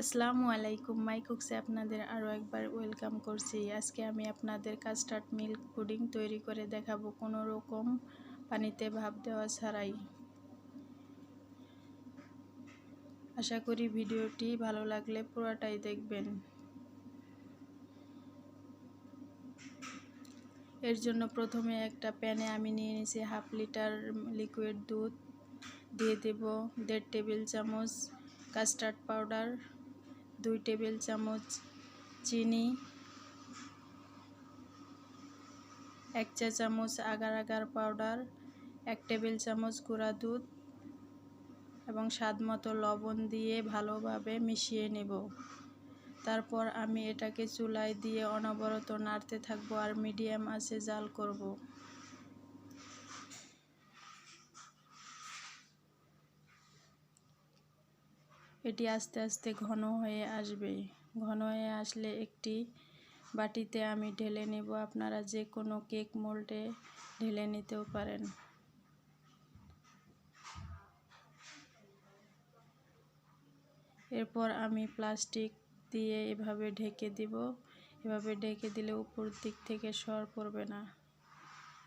আসসালামু আলাইকুম, মাই কুকসে আপনাদের আরও একবার ওয়েলকাম করছি। আজকে আমি আপনাদের কাস্টার্ড মিল্ক পুডিং তৈরি করে দেখাবো, কোনো রকম পানিতে ভাপ দেওয়া ছাড়াই। আশা করি ভিডিওটি ভালো লাগলে পুরোটাই দেখবেন। এর জন্য প্রথমে একটা প্যানে আমি নিয়ে নিয়েছি হাফ লিটার লিকুইড দুধ, দিয়ে দেব 1.5 টেবিল চামচ কাস্টার্ড পাউডার, 2 টেবিল চামচ চিনি, 1 চা চামচ আগার আগার পাউডার, 1 টেবিল চামচ গুঁড়া দুধ এবং স্বাদমতো লবণ দিয়ে ভালোভাবে মিশিয়ে নেব। তারপর আমি এটাকে চুলায় দিয়ে অনবরত নাড়তে থাকবো আর মিডিয়াম আঁচে জাল করব। এটি আস্তে আস্তে ঘন হয়ে আসবে। ঘন হয়ে আসলে একটি বাটিতে আমি ঢেলে নেব। আপনারা যে কোনো কেক মোল্ডে ঢেলে নিতেও পারেন। এরপর আমি প্লাস্টিক দিয়ে এভাবে ঢেকে দিব। এভাবে ঢেকে দিলে উপর দিক থেকে সর পড়বে না।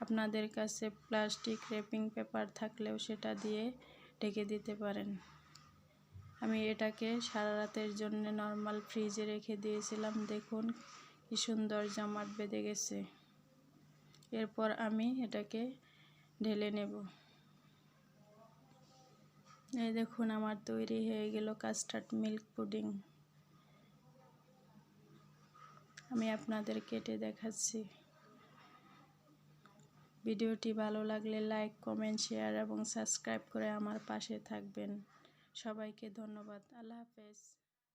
আপনাদের কাছে প্লাস্টিক র্যাপিং পেপার থাকলেও সেটা দিয়ে ঢেকে দিতে পারেন। আমি এটাকে সারা রাতের জন্য নর্মাল ফ্রিজে রেখে দিয়েছিলাম। দেখুন কি সুন্দর জমাট বেঁধে গেছে। এরপর আমি এটাকে ঢেলে নেব। এই দেখুন আমার তৈরি হয়ে গেল কাস্টার্ড মিল্ক পুডিং। আমি আপনাদের কেটে দেখাচ্ছি। ভিডিওটি ভালো লাগলে লাইক, কমেন্ট, শেয়ার এবং সাবস্ক্রাইব করে আমার পাশে থাকবেন। সবাইকে ধন্যবাদ। আল্লাহ হাফেজ।